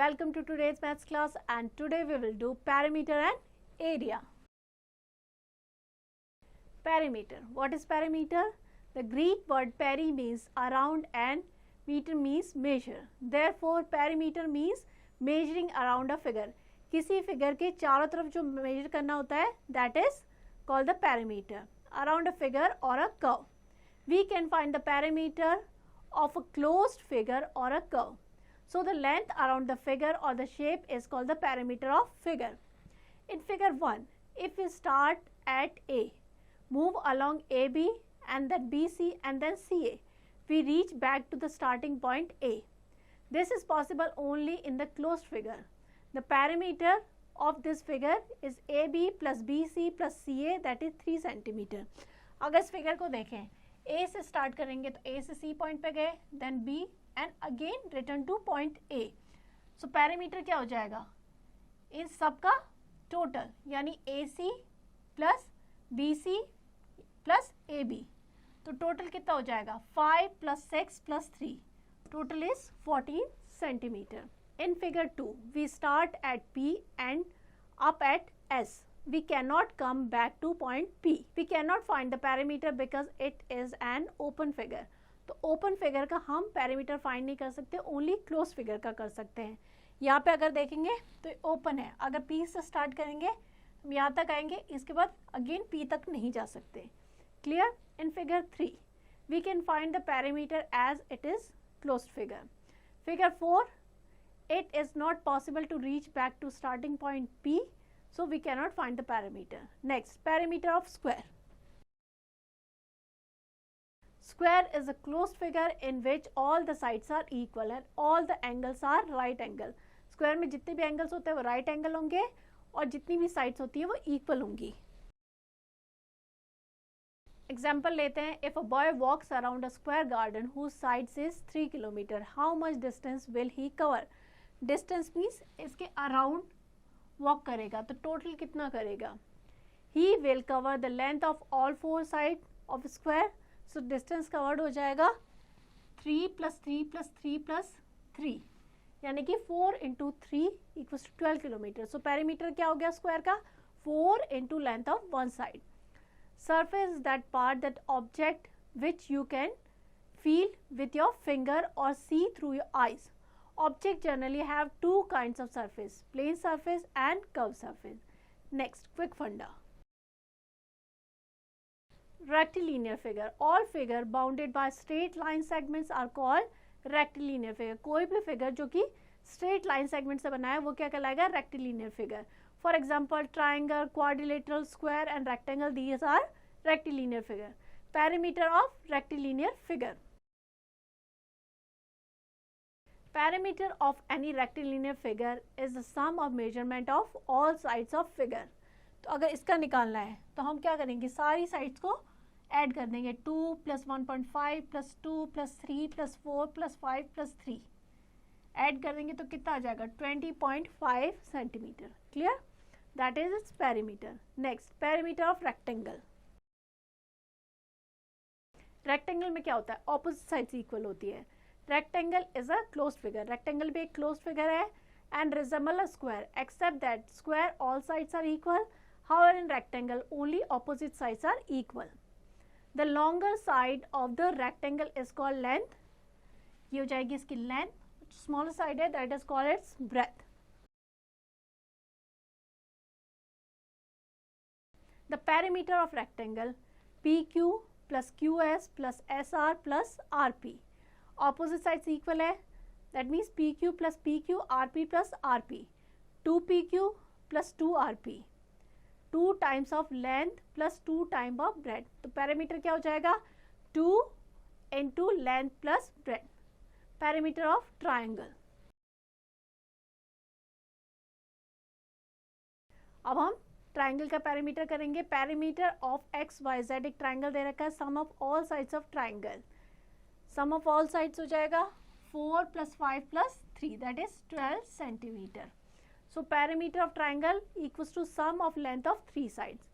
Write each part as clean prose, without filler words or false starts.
Welcome to today's maths class, and today we will do perimeter and area. Perimeter. What is perimeter? The Greek word peri means around and meter means measure. Therefore, perimeter means measuring around a figure. किसी figure के चारों तरफ जो major करना होता है that is called the perimeter. Around a figure or a curve. We can find the perimeter of a closed figure or a curve. So the length around the figure or the shape is called the perimeter of figure. In figure 1, if we start at A, move along AB and then BC and then CA, we reach back to the starting point A. This is possible only in the closed figure. The perimeter of this figure is AB plus BC plus CA, that is 3 cm. अगर इस figure को देखें, A से start करेंगे तो A से C point पे गए, then B and again return to point A. So parameter क्या हो जाएगा? इन सब का टोटल, यानी AC plus BC plus AB. तो टोटल कितना हो जाएगा? 5 plus 6 plus 3. Total is 14 cm. In figure 2, we start at P and up at S. We cannot come back to point P. We cannot find the perimeter because it is an open figure. तो open figure का हम perimeter find नहीं कर सकते, only closed figure का कर सकते हैं. यहाँ पे अगर देखेंगे तो open है, अगर P से start करेंगे हम यहाँ तक आएंगे, इसके बाद again P तक नहीं जा सकते. Clear? In figure 3, we can find the perimeter as it is closed figure. Figure 4, it is not possible to reach back to starting point P. So we cannot find the perimeter. Next, perimeter of square. Square is a closed figure in which all the sides are equal and all the angles are right angle. Square में जितने भी angles होते हैं वो right angle होंगे और जितनी भी sides होती है वो equal होंगी. Example लेते हैं. If a boy walks around a square garden whose sides is 3 km, how much distance will he cover? Distance means इसके around वॉक करेगा तो टोटल कितना करेगा? He will cover the length of all 4 side of square. So distance covered हो जाएगा 3 plus 3 plus 3 plus 3, यानी कि 4 into 3 equals to 12 kilometre. So perimeter क्या हो गया स्क्वायर का? 4 into length of one side. Surface that part that object which you can feel with your finger or see through your eyes. Objects generally have two kinds of surface, plane surface and curved surface. Next, quick funda. Rectilinear figure. All figure bounded by straight line segments are called rectilinear figure. कोई भी figure जो कि straight line segment से बना है वो क्या कहलाएगा? Rectilinear figure. For example, triangle, quadrilateral, square and rectangle. These are rectilinear figure. Perimeter of rectilinear figure. Perimeter of any rectilinear figure is the sum of measurement of all sides of figure. तो अगर इसका निकालना है तो हम क्या करेंगे? सारी साइड्स को ऐड कर देंगे. 2 plus 1.5 plus 2 plus 3 plus 4 plus 5 plus 3 add कर देंगे तो कितना आ जाएगा? 20.5 centimetre. Clear? That is its perimeter. Next, perimeter of rectangle. Rectangle में क्या होता है? ऑपोजिट साइड्स इक्वल होती है. Rectangle is a closed figure. Rectangle भी एक closed figure है and resemble a square except that square all sides are equal. However, in rectangle only opposite sides are equal. The longer side of the rectangle is called length. ये हो जाएगी इसकी length. Smaller side है that is called its breadth. The perimeter of rectangle PQ plus QS plus SR plus RP. Opposite sides equal है, that means PQ plus PQ, RP plus RP. 2PQ plus 2RP. 2 times of length plus 2 times of breadth. तो perimeter क्या हो जाएगा? 2 into length plus breadth. Perimeter of triangle. अब हम triangle का perimeter करेंगे. Perimeter of XYZ एक triangle दे रखा है. Sum of all sides of triangle. Sum of all sides हो जाएगा 4 plus 5 plus 3, that is 12 centimeter. So perimeter of triangle equals to sum of length of 3 sides.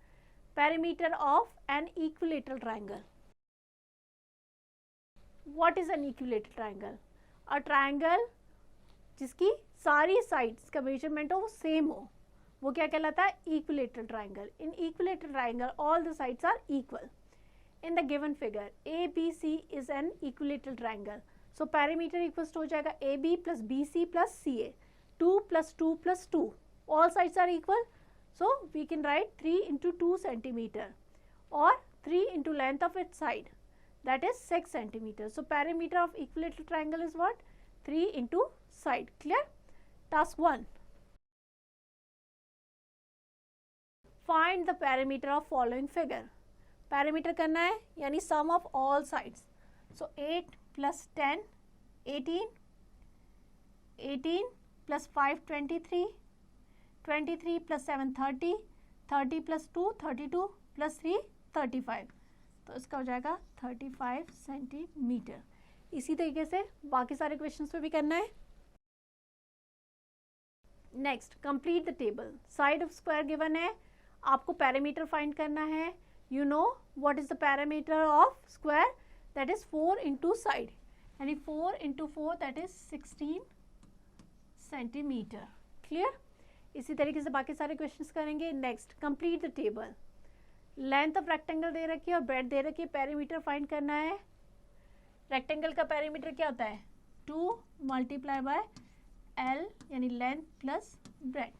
Perimeter of an equilateral triangle. What is an equilateral triangle? A triangle जिसकी सारी sides का measurement हो वो same हो, वो क्या कहलाता है? Equilateral triangle. In equilateral triangle all the sides are equal. In the given figure, ABC is an equilateral triangle. So perimeter equals to हो जाएगा AB plus BC plus CA. 2 plus 2 plus 2. All sides are equal. So we can write 3 into 2 centimeter or 3 into length of its side. That is 6 centimeter. So perimeter of equilateral triangle is what? 3 into side. Clear? Task 1. Find the perimeter of following figure. Parameter करना है यानी sum of all sides. So 8 plus 10 18, 18 plus 5 23, 23 plus 7 30, 30 plus 2 32 plus 3 35. तो इसका हो जाएगा 35 centimetre. इसी तरीके से बाकी सारे क्वेश्चंस पे भी करना है. Next, complete the table. Side of square given है, आपको पैरामीटर फाइंड करना है. You know what is the parameter of square? That is 4 into side. यानी 4 into 4 that is 16 centimeter. Clear? इसी तरीके से बाकी सारे क्वेश्चंस करेंगे. Next, complete the table. Length of rectangle दे रखी है और ब्रेड दे रखी है. पैरामीटर फाइंड करना है. रेक्टेंगल का पैरामीटर क्या होता है? 2 मल्टीप्लाई बाय L यानी लेंथ प्लस ब्रेड.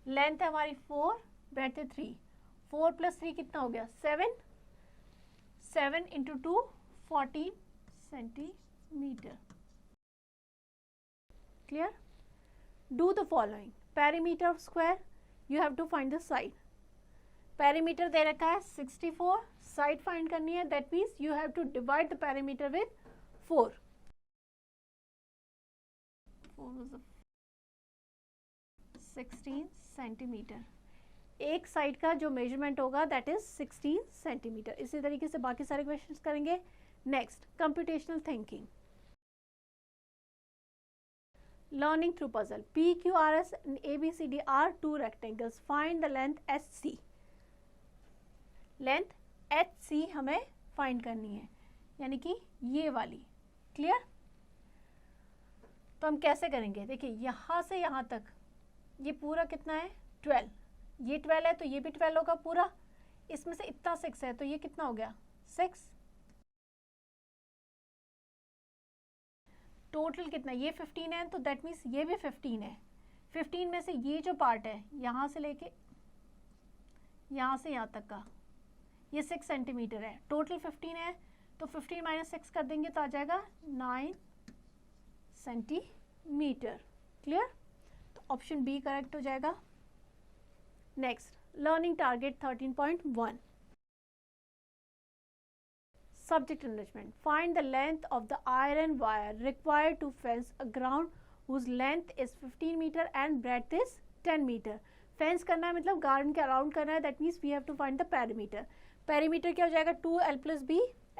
लेंथ है हमारी 4, ब्रेड है 3. 4 प्लस 3 कितना हो गया? 7. 7 into 2 14 centimetre. Clear? Do the following. Perimeter of square, you have to find the side. Perimeter दे रखा है 64, साइड फाइंड करनी है. That means you have to divide the perimeter with 4. 16 centimetre. एक साइड का जो मेजरमेंट होगा दैट इज 16 सेंटीमीटर. इसी तरीके से बाकी सारे क्वेश्चंस करेंगे. Next, computational thinking. Learning through puzzle. PQRS and ABCD are two rectangles. Find the length HC. Length HC हमें फाइंड करनी है, यानी कि ये वाली. क्लियर? तो हम कैसे करेंगे? देखिए, यहाँ से यहाँ तक ये पूरा कितना है? 12. ये 12 है तो ये भी 12 होगा पूरा. इसमें से इतना 6 है तो ये कितना हो गया? 6. टोटल कितना? ये 15 है तो दैट मीन्स ये भी 15 है. 15 में से ये जो पार्ट है यहाँ से लेके यहाँ से यहाँ तक का ये 6 सेंटीमीटर है. टोटल 15 है तो 15 माइनस 6 कर देंगे तो आ जाएगा 9 सेंटीमीटर. क्लियर? तो ऑप्शन बी करेक्ट हो जाएगा. Next, learning target 13.1. Subject enrichment. Find the length of the iron wire required to fence a ground whose length is 15 meter and breadth is 10 meter. Fence करना है मतलब garden के around करना है. That means we have to find the perimeter. Perimeter क्या हो जाएगा? 2L plus B.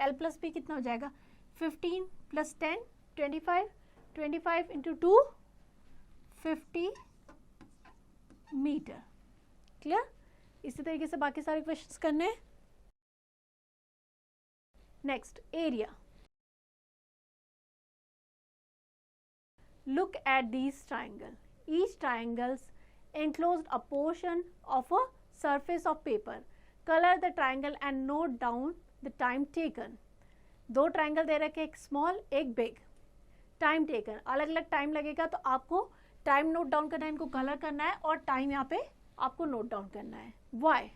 L plus B कितना हो जाएगा? 15 plus 10 25. 25 into 2 50 meter. क्लियर? इसी तरीके से बाकी सारे क्वेश्चंस करने हैं. Next, area. Look at these triangle. Each triangles enclosed a portion of a surface of paper. Color the triangle and note down the time taken. दो ट्राइंगल दे रखे, एक स्मॉल एक बिग. टाइम टेकन, अलग अलग time लगेगा तो आपको time note down करना है, इनको कलर करना है और टाइम यहाँ पे आपको नोट डाउन करना है. Why?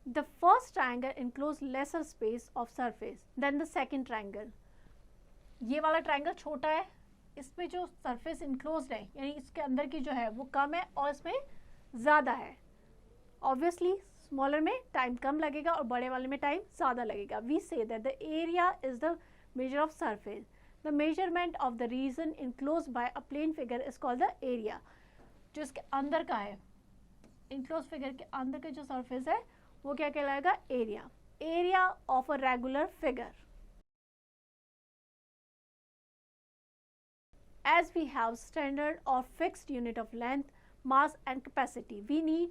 The first triangle enclosed lesser space of surface than the second triangle. ये वाला ट्राइंगल छोटा है, इसमें जो सरफेस इनक्लोज्ड है यानी इसके अंदर की जो है वो कम है और इसमें ज़्यादा है. ऑब्वियसली स्मॉलर में टाइम कम लगेगा और बड़े वाले में टाइम ज़्यादा लगेगा. We say that the area is the measure of surface. The measurement of the region enclose by a plane figure is called the area. जो इसके अंदर का है, इनक्लोज फिगर के अंदर का जो सरफेस है वो क्या कहलाएगा? Area. Area of a regular figure. As we have standard or fixed unit of length, mass and capacity, we need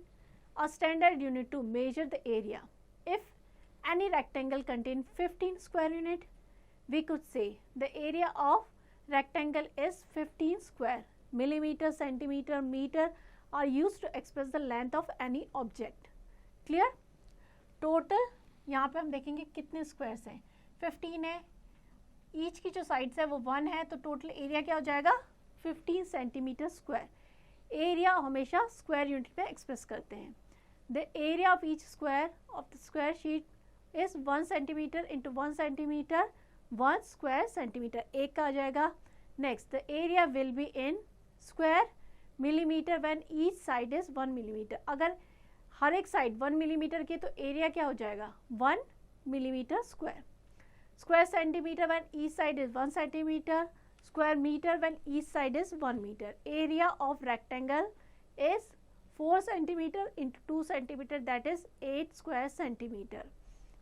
a standard unit to measure the area. If any rectangle contains 15 square unit, we could say the area of rectangle is 15 square. millimeter, centimeter, meter are used to express the length of any object. Clear? Total यहाँ पे हम देखेंगे कितने squares हैं, 15 है, each की जो sides है वो 1 है, तो टोटल एरिया क्या हो जाएगा 15 सेंटीमीटर स्क्वायर. एरिया हमेशा स्क्वायर यूनिट में एक्सप्रेस करते हैं. The area of each square of the square sheet is 1 centimetre into 1 centimetre 1 square centimetre, एक का आ जाएगा. Next, the area will be in square millimetre when each side is 1 millimetre. अगर हर एक side 1 millimetre की तो area क्या हो जाएगा 1 millimetre square. Square centimetre when each side is 1 centimetre, square meter when each side is 1 meter. Area of rectangle is 4 centimeter into 2 centimeter, that is 8 square centimeter.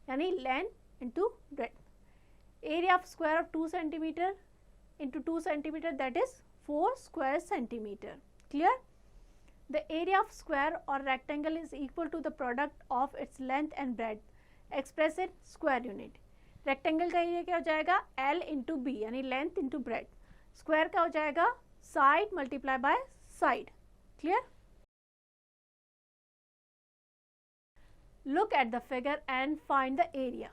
यानी length into breadth. Area of square of 2 centimeter into 2 centimeter, that is 4 square centimeter. Clear? The area of square or rectangle is equal to the product of its length and breadth expressed in square unit. Rectangle का area क्या हो जाएगा L into B, यानी length into breadth. Square का हो जाएगा side multiply by side. Clear? Look at the figure and find the area.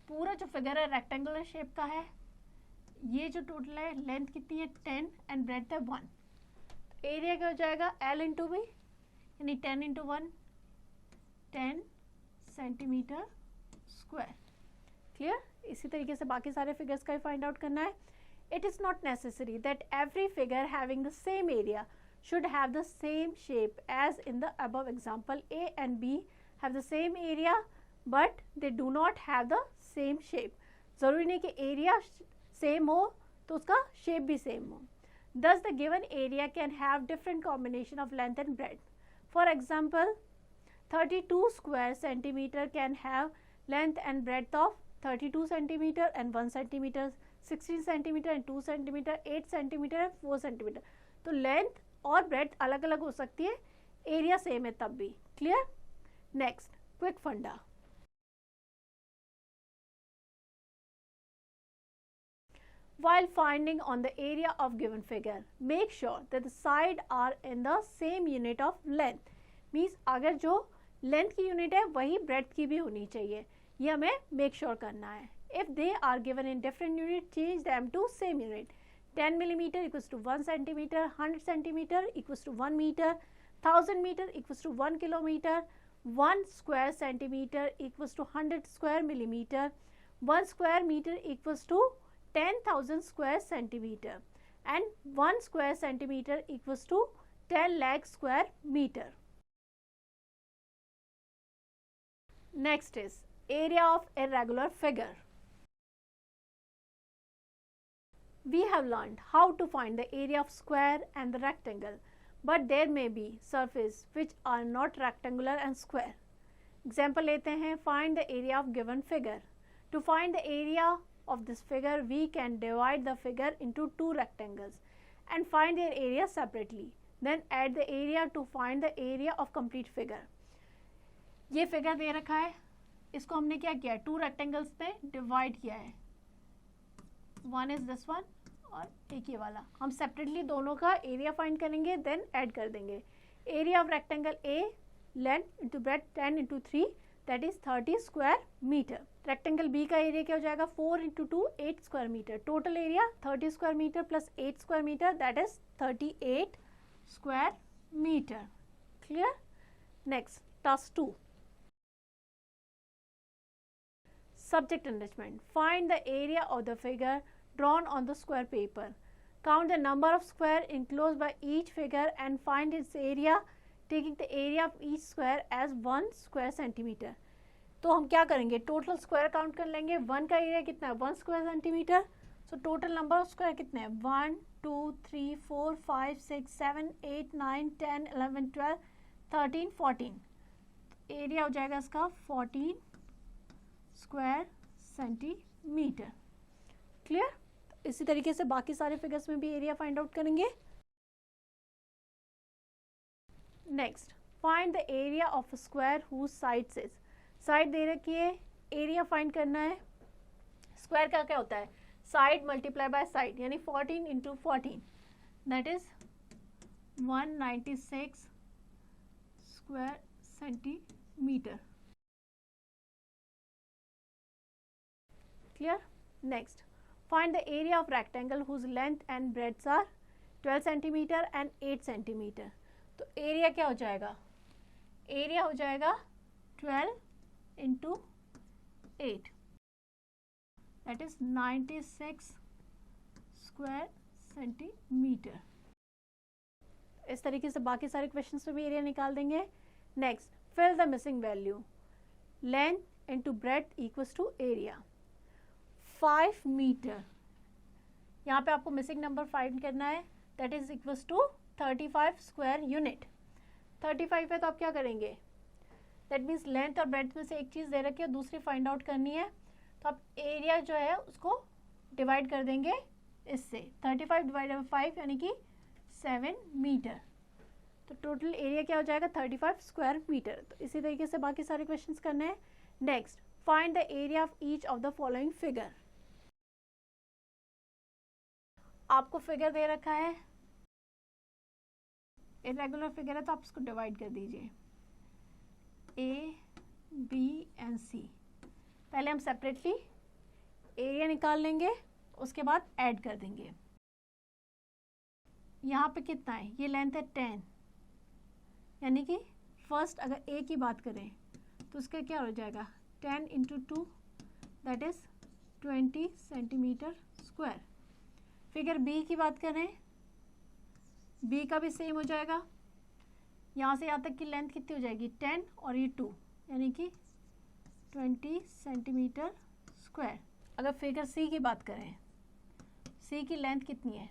पूरा जो फिगर है रेक्टेंगुलर शेप का है. ये जो टोटल है लेंथ कितनी है 10 एंड ब्रेड है 1. एरिया क्या हो जाएगा L इंटू बी, यानी 10 इंटू 1 10 सेंटीमीटर स्क्वायर. क्लियर? इसी तरीके से बाकी सारे फिगर्स का फाइंड आउट करना है. It is not necessary that every figure having the same area should have the same shape as in the above example. A and B have the same area but they do not have the same shape. ज़रूरी नहीं कि area same हो तो उसका shape भी same हो. Thus the given area can have different combination of length and breadth. For example, 32 square centimeter can have length and breadth of 32 centimeter and 1 centimeter, 16 centimeter and 2 centimeter, 8 centimeter and 4 centimeter. तो length और breadth अलग अलग हो सकती है, area same है तब भी. क्लियर? नेक्स्ट, क्विक फंडा. While finding on the area of given figure, make sure that the side are in the same unit of length. Means अगर जो लेंथ की यूनिट है वही ब्रेड्थ की भी होनी चाहिए, ये हमें मेक श्योर करना है. If they are given in different unit, change them to same unit. 10 millimetre equals to 1 centimetre, 100 centimetre equals to 1 metre, 1000 metre equals to 1 kilometre, 1 square centimetre equals to 100 square millimetre, 1 square metre equals to 10,000 square centimeter and 1 square centimeter equals to 10 lakh square meter. Next is area of irregular figure. We have learned how to find the area of square and the rectangle, but there may be surfaces which are not rectangular and square. Example लेते हैं, find the area of given figure. To find the area of this figure, we can divide the figure into two rectangles and find their area separately. Then add the area to find the area of complete figure. ये figure दे रखा है, इसको हमने क्या किया, to rectangles में divide किया है. वन इज दिस वन और एक ये वाला. हम सेपरेटली दोनों का एरिया फाइंड करेंगे, देन ऐड कर देंगे. Area of rectangle A, length into breadth 10 into 3, that is 30 square metre. Rectangle B का एरिया क्या हो जाएगा 4 into 2 8 square metre. Total area 30 square metre plus 8 square metre, that is 38 square metre. Clear? Next, task 2, subject enrichment. Find the area of the figure drawn on the square paper. Count the number of square enclosed by each figure and find its area, taking the area of each square as 1 square centimeter. तो हम क्या करेंगे, total square count कर लेंगे. 1 का area कितना है 1 square centimetre. So total number of square कितने हैं 1 2 3 4 5 6 7 8 9 10 11 12 13 14. एरिया हो जाएगा इसका 14 स्क्वायर सेंटीमीटर. क्लियर? इसी तरीके से बाकी सारे फिगर्स में भी एरिया फाइंड आउट करेंगे. Next, find the area of a square whose sides is. Side दे रखी है, एरिया फाइंड करना है. स्क्वायर का क्या होता है, साइड मल्टीप्लाई बाय साइड, यानी 14 into 14 that is 196 square centimetre. Clear? Next, find the area of rectangle whose length and breadth are 12 centimeter and 8 centimeter. तो एरिया क्या हो जाएगा? एरिया हो जाएगा 12 into 8 that is 96 square centimetre. इस तरीके से बाकी सारे क्वेश्चंस में भी एरिया निकाल देंगे. Next, fill the missing value. Length into breadth equals to area. 5 metre, यहाँ पे आपको मिसिंग नंबर फाइंड करना है, that is equals to 35 square unit. 35 है तो आप क्या करेंगे, दैट मीन्स लेंथ और ब्रेड्थ में से एक चीज़ दे रखी है, दूसरी फाइंड आउट करनी है. तो आप एरिया जो है उसको डिवाइड कर देंगे इससे. 35 डिवाइडेड बाई 5 यानी कि 7 मीटर. तो टोटल एरिया क्या हो जाएगा, 35 स्क्वायर मीटर. तो इसी तरीके से बाकी सारे क्वेश्चंस करने हैं. Next, find the area of each of the following figure. आपको फिगर दे रखा है, इरेगुलर फिगर है तो आप इसको डिवाइड कर दीजिए. ए बी एंड सी. पहले हम सेपरेटली एरिया निकाल लेंगे, उसके बाद ऐड कर देंगे. यहाँ पे कितना है, ये लेंथ है 10, यानी कि फर्स्ट अगर ए की बात करें तो उसका क्या हो जाएगा, 10 into 2 that is 20 centimetre square. Figure B की बात करें, बी का भी सेम हो जाएगा. यहाँ से यहाँ तक की लेंथ कितनी हो जाएगी, 10 और ये 2 यानी कि 20 सेंटीमीटर स्क्वायर. अगर फिगर सी की बात करें, सी की लेंथ कितनी है,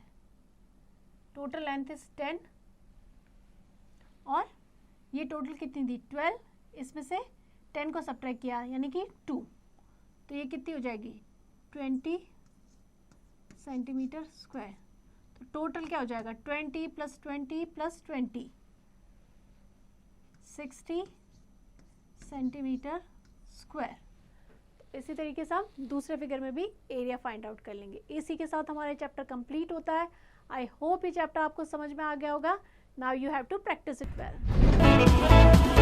टोटल लेंथ इज 10 और ये टोटल कितनी थी 12, इसमें से 10 को सब्ट्रैक्ट किया यानी कि 2, तो ये कितनी हो जाएगी 20 सेंटीमीटर स्क्वायर. तो टोटल क्या हो जाएगा 20 प्लस 20 प्लस 20 60 सेंटीमीटर स्क्वायर. इसी तरीके से हम दूसरे फिगर में भी एरिया फाइंड आउट कर लेंगे. इसी के साथ हमारा चैप्टर कंप्लीट होता है. आई होप ये चैप्टर आपको समझ में आ गया होगा. Now you have to practise it well.